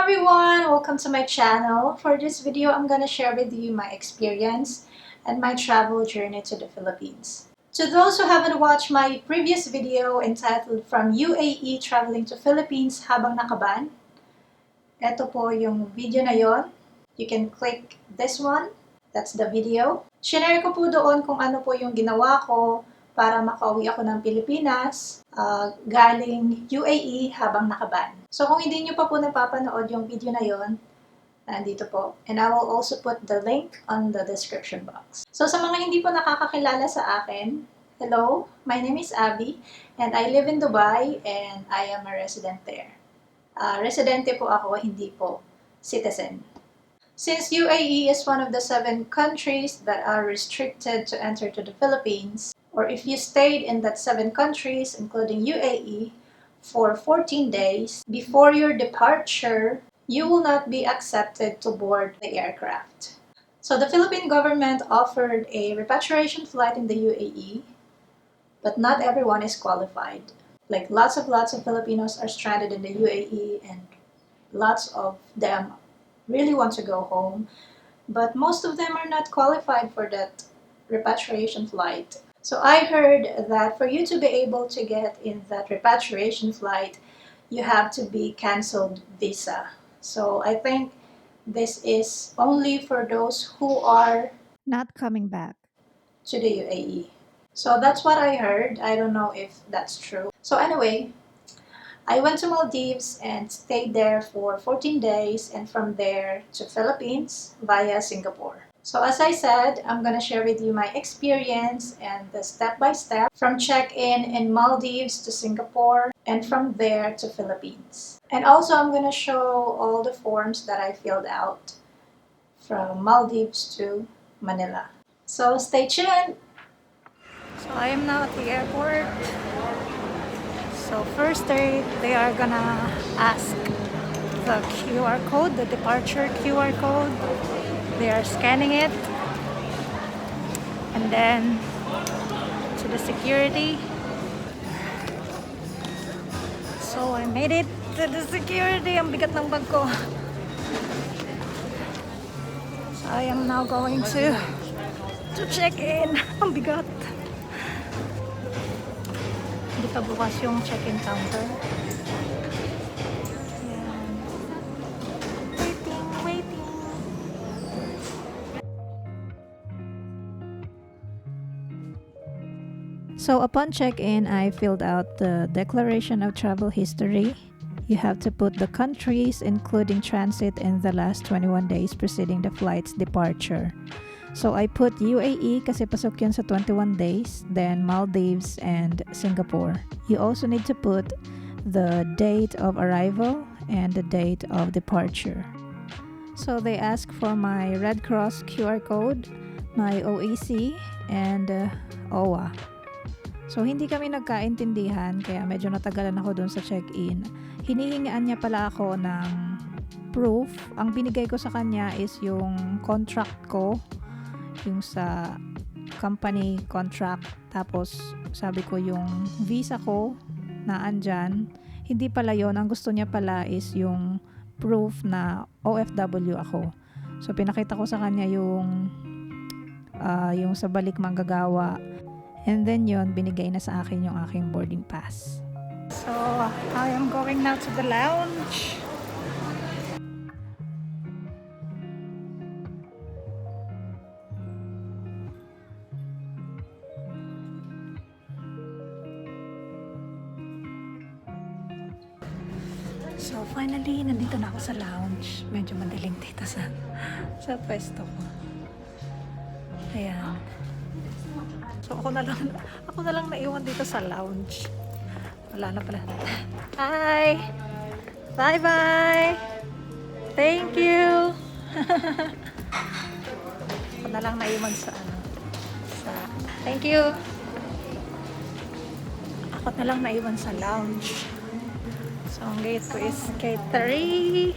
everyone, welcome to my channel. For this video, I'm gonna share with you my experience and my travel journey to the Philippines. To those who haven't watched my previous video entitled From UAE Traveling to Philippines Habang Nakaban, ito po yung video na yon. You can click this one. That's the video. Shinare ko po doon kung ano po yung ginawa ko para makauwi ako ng Pilipinas galing UAE habang nakaban. So kung hindi nyo pa po napapanood yung video na yon, nandito po. And I will also put the link on the description box. So sa mga hindi po nakakakilala sa akin, hello, my name is Aabbyy and I live in Dubai and I am a resident there. Residente po ako, hindi po citizen. Since UAE is one of the 7 countries that are restricted to enter to the Philippines, or if you stayed in that 7 countries, including UAE, for 14 days, before your departure, you will not be accepted to board the aircraft. So the Philippine government offered a repatriation flight in the UAE, but not everyone is qualified. Like lots of Filipinos are stranded in the UAE and lots of them really want to go home, but most of them are not qualified for that repatriation flight. So I heard that for you to be able to get in that repatriation flight, you have to be canceled visa. So I think this is only for those who are not coming back to the UAE. So that's what I heard. I don't know if that's true. So anyway, I went to Maldives and stayed there for 14 days and from there to Philippines via Singapore. So as I said, I'm gonna share with you my experience and the step-by-step from check-in in Maldives to Singapore and from there to Philippines. And also I'm gonna show all the forms that I filled out from Maldives to Manila. So stay tuned! So I am now at the airport. So first they are gonna ask the QR code, the departure QR code. They are scanning it. And then to the security. So I made it to the security. Ang bigat ng bag ko. So I am now going to check in. Ang bigat. Hindi pa bukas yung check-in counter. Ayan. Waiting. So upon check-in, I filled out the declaration of travel history. You have to put the countries, including transit, in the last 21 days preceding the flight's departure. So I put UAE kasi pasok yun sa 21 days, then Maldives and Singapore. You also need to put the date of arrival and the date of departure. So they ask for my Red Cross QR code, my OEC, and OWA. So hindi kami nagkaintindihan kaya medyo natagalan ako dun sa check-in. Hinihingaan niya pala ako ng proof. Ang binigay ko sa kanya is yung contract ko, yung sa company contract. Tapos sabi ko yung visa ko na andyan, hindi pala yon. Ang gusto niya pala is yung proof na OFW ako. So pinakita ko sa kanya yung sa balik manggagawa, and then yon binigay na sa akin yung aking boarding pass. So I am going now to the lounge. So finally, nandito na ako sa lounge. Medyo madilim dito sa pwesto ko. Ayan. So ako na lang naiwan dito sa lounge. Wala na pala. Hi! Bye-bye! Thank you! Ako na lang naiwan sa thank you! Ako na lang naiwan sa lounge. So, ang gate ko is gate 3.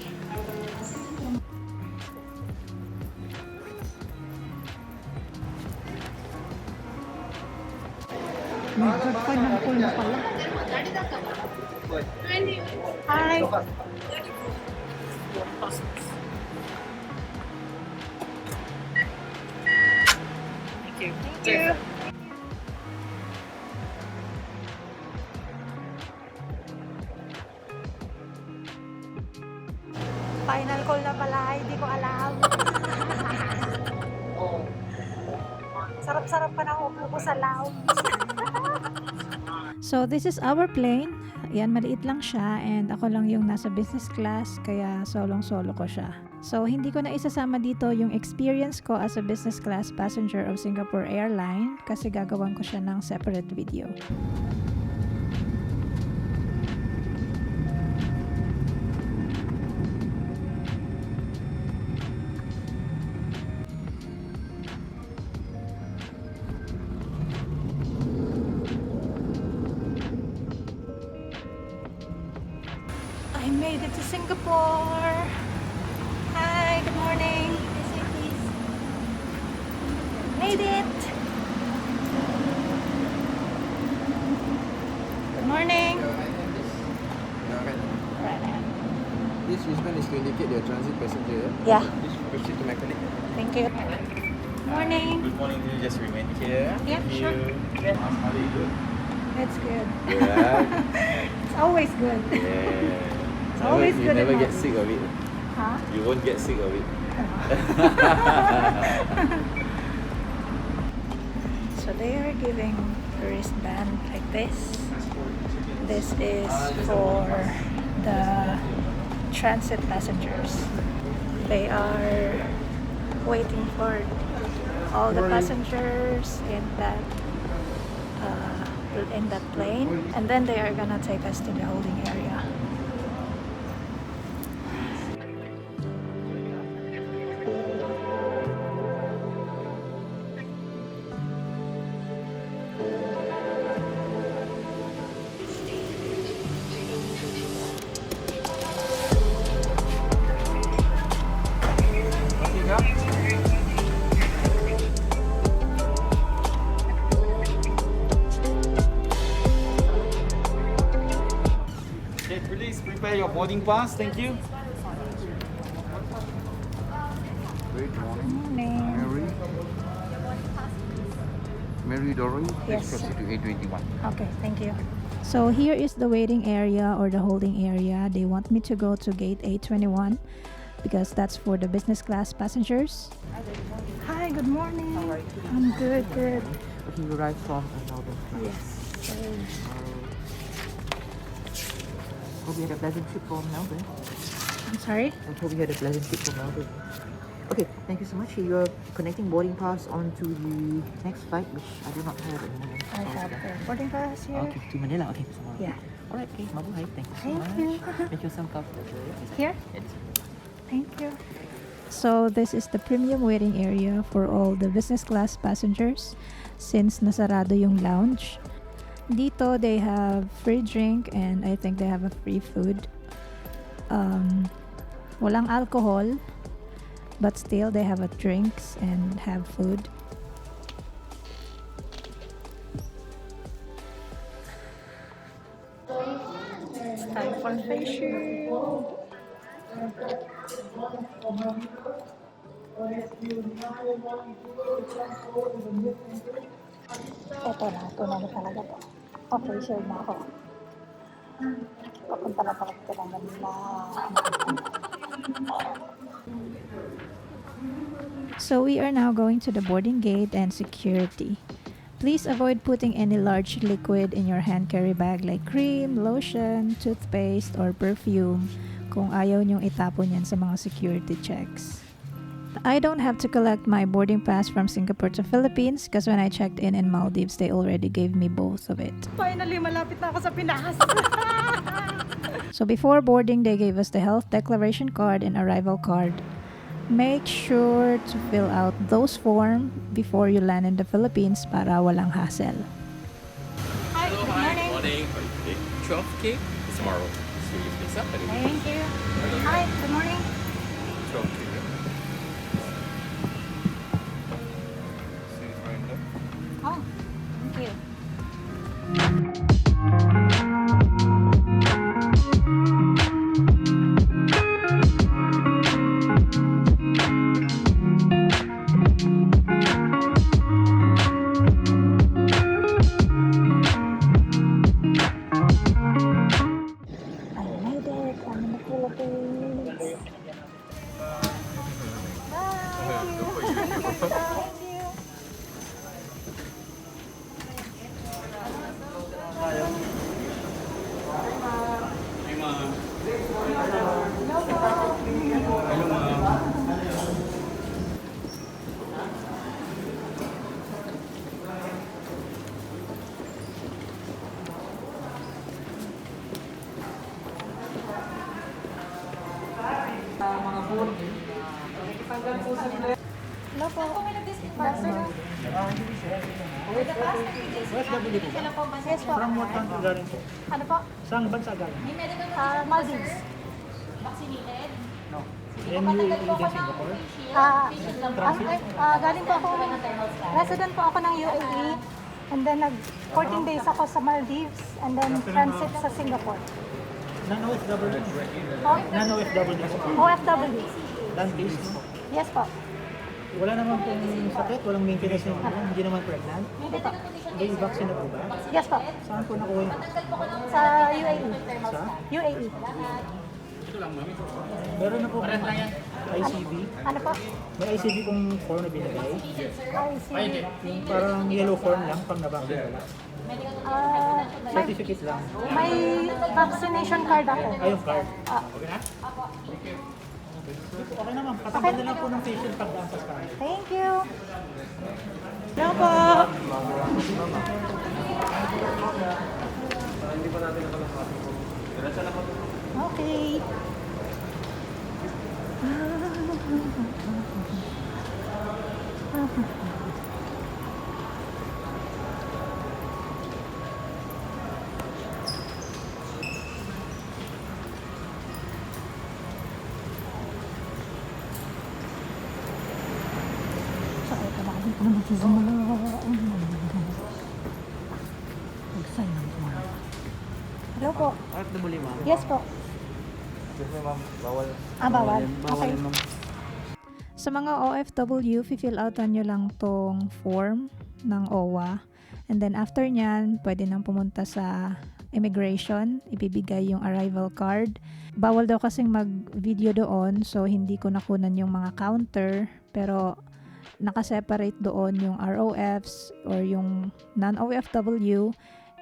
Nag-5 ng pool na pala. Hi! Thank you. Thank you. Final call na pala, hindi ko alam. Sarap-sarap pa na upo ko sa lounge. So this is our plane. Yan, maliit lang siya and ako lang yung nasa business class kaya solong-solo ko siya. So hindi ko na isasama dito yung experience ko as a business class passenger of Singapore Airline kasi gagawan ko siya ng separate video. I made it to Singapore. Hi, good morning. Made it. Good morning. This wristband is to indicate your transit passenger. Yeah. Please proceed to my colleague. Thank you. Morning. Good morning. Can you just remain here? Yeah, Thank sure. you. How are you doing? It's good. Yeah. It's always good. Yeah. It's always you good never in get Maldives. sick of it. Huh? You won't get sick of it. So they are giving a wristband like this. This is for the transit passengers. They are waiting for all the passengers in that plane, and then they are gonna take us to the holding area. Okay, please prepare your boarding pass. Thank you. Good morning. Morning. Mary Dory, please Yes. proceed to A21. Okay, thank you. So here is the waiting area or the holding area. They want me to go to gate A21 because that's for the business class passengers. Hi, good morning. I'm good, good. Okay, you arrived from Melbourne. Yes. Hope you had a pleasant trip from Melbourne. I'm sorry? I hope you had a pleasant trip from Melbourne. Okay, thank you so much. You are connecting boarding pass onto the next flight, which I do not have at the moment. I have the boarding pass here. Okay, to Manila. Okay, so Yeah. Alright, okay, Mabuhay. Thank you so Thank much. you. Make yourself comfortable. Here? Yes. Thank you. So this is the premium waiting area for all the business class passengers since nasarado yung lounge. Dito they have free drink and I think they have a free food. Walang alcohol but still they have a drinks and have food. It's time for facial. Ito na talaga to. Pa-facial na ako. Papunta na talaga ko ng Manila. So we are now going to the boarding gate and security. Please avoid putting any large liquid in your hand carry bag like cream, lotion, toothpaste, or perfume kung ayaw nyong itapon yan sa mga security checks. I don't have to collect my boarding pass from Singapore to Philippines because when I checked in Maldives, they already gave me both of it. Finally, malapit na ako sa Pinas. So before boarding, they gave us the health declaration card and arrival card. Make sure to fill out those forms before you land in the Philippines para walang hassle. Hi, good morning. Morning. 12K tomorrow. So you fix up. Thank you. Hi, good morning. 12K. Oh, thank you. Hey, ma'am. Hello, ma'am. Hello po. OFW po ba? Yes po. From what country galing po? Ano po? Saan bansa galing? Maldives. MUAE din Singapore? Galing po ako, resident po ako ng UAE, and then nag 14 days ako sa Maldives, and then transit sa Singapore. Non-OFW? Oh, Non-OFW po. OFW. Land-based po. Yes po. Wala naman pong sakit, walang maintenance ng ulo, hindi naman pregnant. May vaccine na po ba? Yes po. Saan po nakuha yun? Sa UAE. Sa? UAE. Meron na po kung ICV. Ano po? May ICV kung form na binigay. I see. Yung parang yellow form lang pang nabangin wala. Certificate lang. May vaccination card ako. Ay, yung card. Ah, Okay naman, patanggal na lang po ng patient pagdaan sa scan. thank you. Hello po. Okay. Sakit na bakit ko naman sa Mag-sign ng form. Hello po. At nabuli, ma'am. Yes po. Kasi, ma'am, bawal. Bawal. Okay. ma'am. Sa mga OFW, fill outan nyo lang tong form ng OWA. And then after nyan, pwede nang pumunta sa immigration, ibibigay yung arrival card. Bawal daw kasing mag-video doon, so hindi ko nakunan yung mga counter, pero nakaseparate doon yung ROFs or yung non-OFW,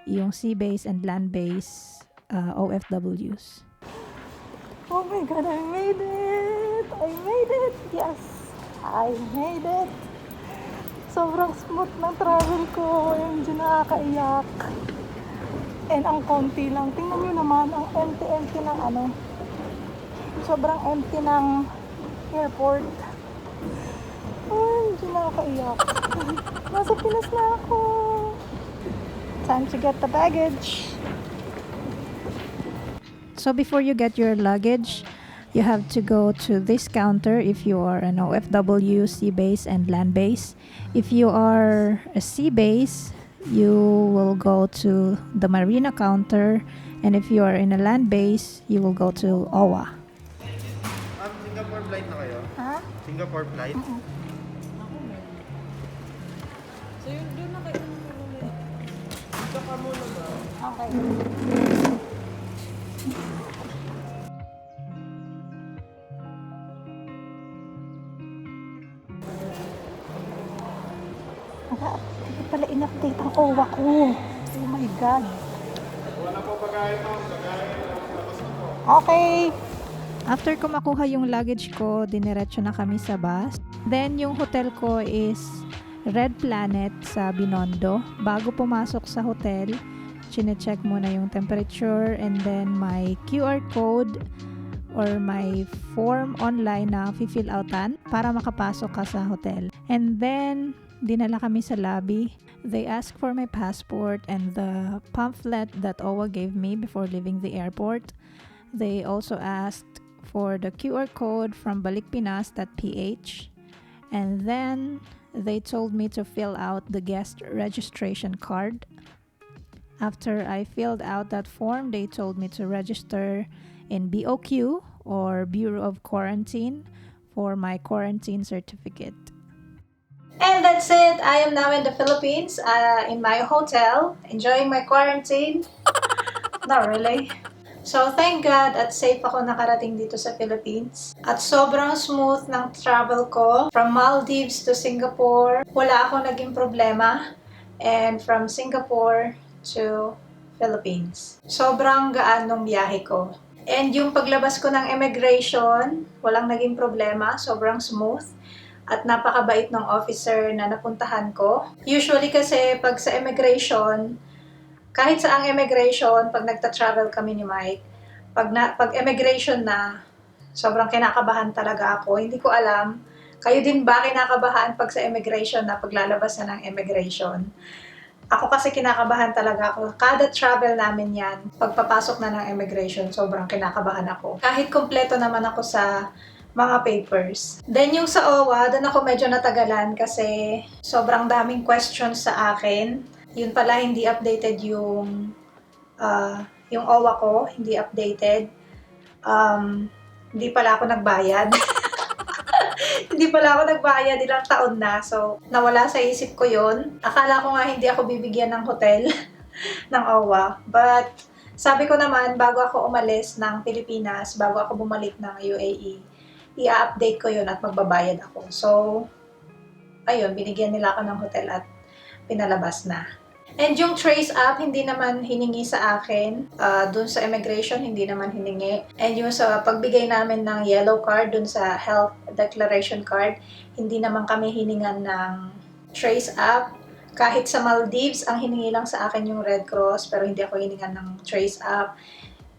yung sea-based and land-based OFWs. Oh my God, I made it! I made it! Yes! I made it! Sobrang smooth ng travel ko. Hindi nakakaiyak. And ang konti lang. Tingnan nyo naman, ang empty-empty ng ano. Sobrang empty ng airport. Ay, hindi nakakaiyak. Nasa Pinas na ako. Time to get the baggage. So before you get your luggage, you have to go to this counter if you are an OFW, sea base, and land base. If you are a sea base, you will go to the marina counter, and if you are in a land base, you will go to OWA. Singapore flight na kayo? Ha? Singapore flight? Okay. Hindi pala in-update ang OWA ko. Oh my God. Okay. After ko makuha yung luggage ko, diniretso na kami sa bus. Then, yung hotel ko is Red Planet sa Binondo. Bago pumasok sa hotel, chine-check muna yung temperature and then my QR code or my form online na fill outan para makapasok ka sa hotel. And then, dinala kami sa lobby. They asked for my passport and the pamphlet that OWA gave me before leaving the airport. They also asked for the QR code from balikpinas.ph. And then, they told me to fill out the guest registration card. After I filled out that form, they told me to register in BOQ or Bureau of Quarantine for my quarantine certificate. And that's it. I am now in the Philippines, in my hotel, enjoying my quarantine. Not really. So, thank God at safe ako nakarating dito sa Philippines. At sobrang smooth ng travel ko. From Maldives to Singapore, wala akong naging problema. And from Singapore to Philippines. Sobrang gaan nung biyahe ko. And yung paglabas ko ng immigration, walang naging problema. Sobrang smooth. At napakabait ng officer na napuntahan ko. Usually kasi pag sa immigration, kahit sa ang immigration, pag nagta-travel kami ni Mike, pag immigration na, sobrang kinakabahan talaga ako. Hindi ko alam, kayo din ba kinakabahan pag sa immigration na paglalabas na ng immigration? Ako kasi kinakabahan talaga ako. Kada travel namin yan, pagpapasok na ng immigration, sobrang kinakabahan ako. Kahit kompleto naman ako sa mga papers. Then yung sa OWA, doon ako medyo natagalan kasi sobrang daming questions sa akin. Yun pala, hindi updated yung OWA ko, hindi updated. Hindi pala ako nagbayad. Hindi pala ako nagbayad, ilang taon na. So, nawala sa isip ko yun. Akala ko nga hindi ako bibigyan ng hotel ng OWA. But, sabi ko naman, bago ako umalis ng Pilipinas, bago ako bumalik ng UAE, i-update ko yun at magbabayad ako. So, ayun, binigyan nila ako ng hotel at pinalabas na. And yung trace app, hindi naman hiningi sa akin. Dun sa immigration, hindi naman hiningi. And yung sa pagbigay namin ng yellow card, dun sa health declaration card, hindi naman kami hiningan ng trace app. Kahit sa Maldives, ang hiningi lang sa akin yung Red Cross, pero hindi ako hiningan ng trace app.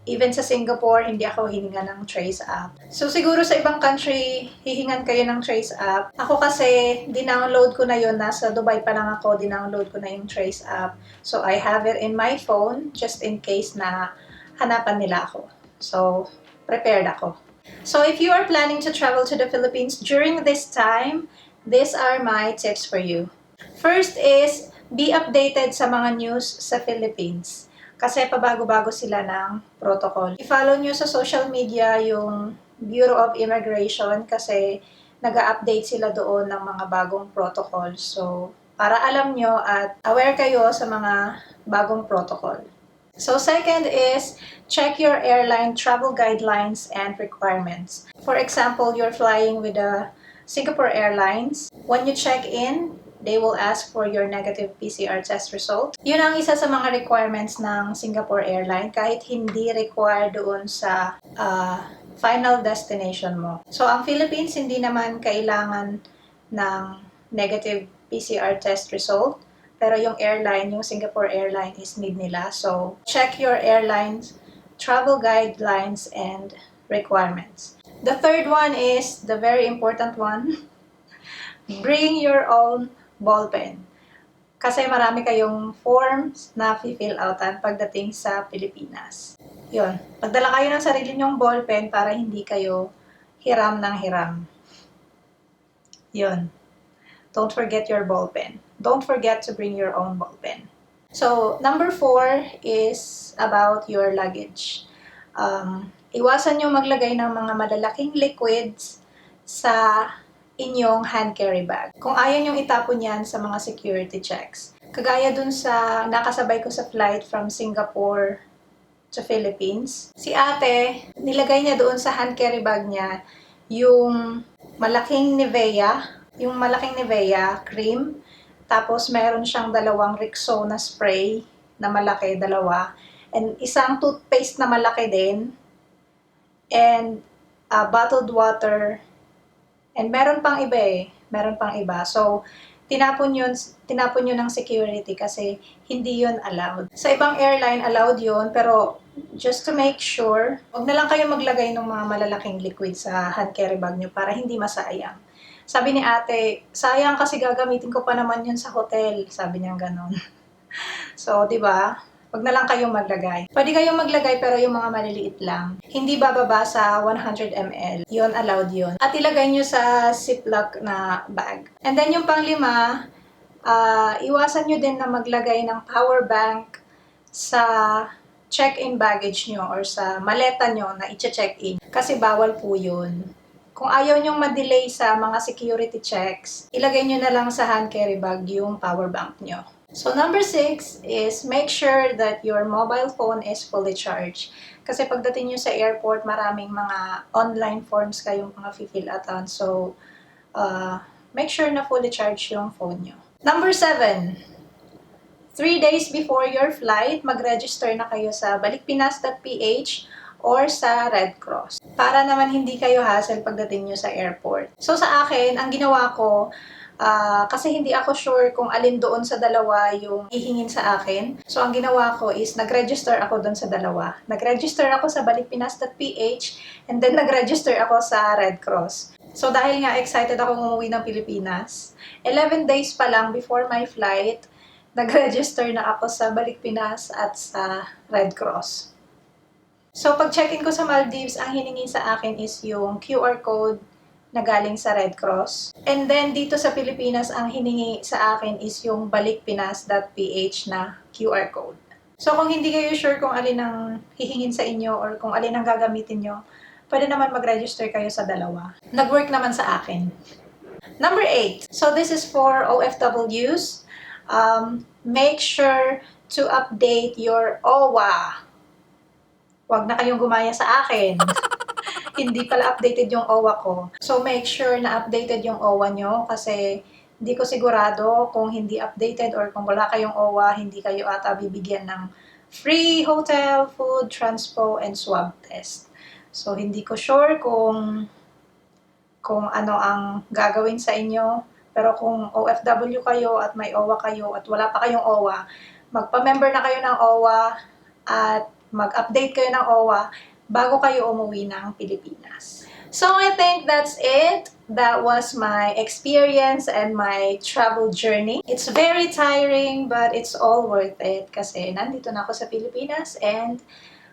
Even sa Singapore, hindi ako hiningan ng trace app. So siguro sa ibang country, hihingan kayo ng trace app. Ako kasi, dinownload ko na yun. Nasa Dubai pa lang ako, dinownload ko na yung trace app. So I have it in my phone, just in case na hanapan nila ako. So, prepared ako. So if you are planning to travel to the Philippines during this time, these are my tips for you. First is, be updated sa mga news sa Philippines. Kasi pabago-bago sila ng protocol. I-follow nyo sa social media yung Bureau of Immigration kasi nag-update sila doon ng mga bagong protocol. So, para alam nyo at aware kayo sa mga bagong protocol. So, second is, check your airline travel guidelines and requirements. For example, you're flying with the Singapore Airlines. When you check in, they will ask for your negative PCR test result. Yun ang isa sa mga requirements ng Singapore Airline kahit hindi required doon sa final destination mo. So, ang Philippines hindi naman kailangan ng negative PCR test result. Pero yung airline, yung Singapore Airline is need nila. So, check your airline's travel guidelines and requirements. The third one is the very important one. Bring your own ballpen. Kasi marami kayong forms na fill outan pagdating sa Pilipinas. Yun. Pagdala kayo ng sarili nyong ballpen para hindi kayo hiram ng hiram. Yun. Don't forget your ballpen. Don't forget to bring your own ballpen. So, number 4 is about your luggage. Iwasan nyo maglagay ng mga malalaking liquids sa inyong hand carry bag. Kung ayaw nyong itapon yan sa mga security checks. Kagaya dun sa nakasabay ko sa flight from Singapore to Philippines. Si ate, nilagay niya doon sa hand carry bag niya yung malaking Nivea cream. Tapos meron siyang dalawang Rexona spray na malaki, dalawa. And isang toothpaste na malaki din. And bottled water. And meron pang iba So, tinapon yun ng security kasi hindi yun allowed. Sa ibang airline, allowed yun, pero just to make sure, huwag na lang kayo maglagay ng mga malalaking liquid sa hand carry bag nyo para hindi masayang. Sabi ni ate, sayang kasi gagamitin ko pa naman yun sa hotel. Sabi niya ganon. So, di ba? Huwag na lang kayong maglagay. Pwede kayong maglagay pero yung mga maliliit lang. Hindi bababa sa 100 ml. Yun, allowed yun. At ilagay nyo sa ziplock na bag. And then yung panglima, iwasan nyo din na maglagay ng power bank sa check-in baggage nyo or sa maleta nyo na i-check-in. Kasi bawal po yun. Kung ayaw nyong ma-delay sa mga security checks, ilagay nyo na lang sa hand carry bag yung power bank nyo. So number 6 is make sure that your mobile phone is fully charged. Kasi pagdating nyo sa airport, maraming mga online forms kayong mga fill atan. So, make sure na fully charged yung phone nyo. Number 7, 3 days before your flight, mag-register na kayo sa balikpinas.ph or sa Red Cross. Para naman hindi kayo hassle pagdating nyo sa airport. So sa akin, ang ginawa ko, kasi hindi ako sure kung alin doon sa dalawa yung hihingin sa akin. So ang ginawa ko is nag-register ako doon sa dalawa. Nag-register ako sa balikpinas.ph and then nag-register ako sa Red Cross. So dahil nga excited ako umuwi ng Pilipinas, 11 days pa lang before my flight, nag-register na ako sa Balikpinas at sa Red Cross. So, pag check-in ko sa Maldives, ang hiningi sa akin is yung QR code na galing sa Red Cross. And then, dito sa Pilipinas, ang hiningi sa akin is yung balikpinas.ph na QR code. So, kung hindi kayo sure kung alin ang hihingin sa inyo or kung alin ang gagamitin nyo, pwede naman mag-register kayo sa dalawa. Nag-work naman sa akin. Number 8. So, this is for OFWs. Make sure to update your OWA. Huwag na kayong gumaya sa akin. Hindi pala updated yung OWA ko. So, make sure na updated yung OWA nyo kasi hindi ko sigurado kung hindi updated or kung wala kayong OWA, hindi kayo ata bibigyan ng free hotel, food, transpo, and swab test. So, hindi ko sure kung ano ang gagawin sa inyo. Pero kung OFW kayo at may OWA kayo at wala pa kayong OWA, magpa-member na kayo ng OWA at mag-update kayo ng OWA bago kayo umuwi ng Pilipinas. So, I think that's it. That was my experience and my travel journey. It's very tiring but it's all worth it kasi nandito na ako sa Pilipinas and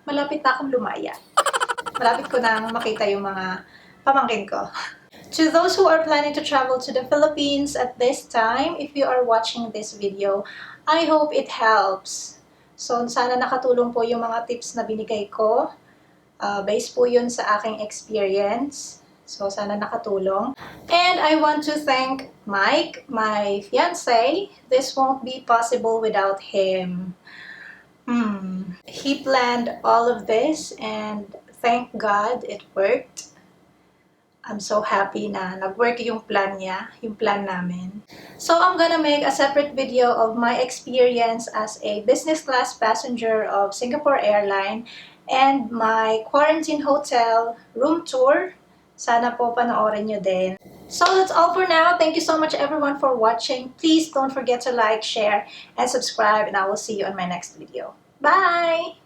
malapit na akong lumaya. Malapit ko na makita yung mga pamangkin ko. To those who are planning to travel to the Philippines at this time, if you are watching this video, I hope it helps. So, sana nakatulong po yung mga tips na binigay ko. Based po yun sa aking experience. So, sana nakatulong. And I want to thank Mike, my fiancé. This won't be possible without him. He planned all of this and thank God it worked. I'm so happy na nag-work yung plan niya, yung plan namin. So, I'm gonna make a separate video of my experience as a business class passenger of Singapore Airlines and my quarantine hotel room tour. Sana po panoorin nyo din. So, that's all for now. Thank you so much everyone for watching. Please don't forget to like, share, and subscribe, and I will see you on my next video. Bye!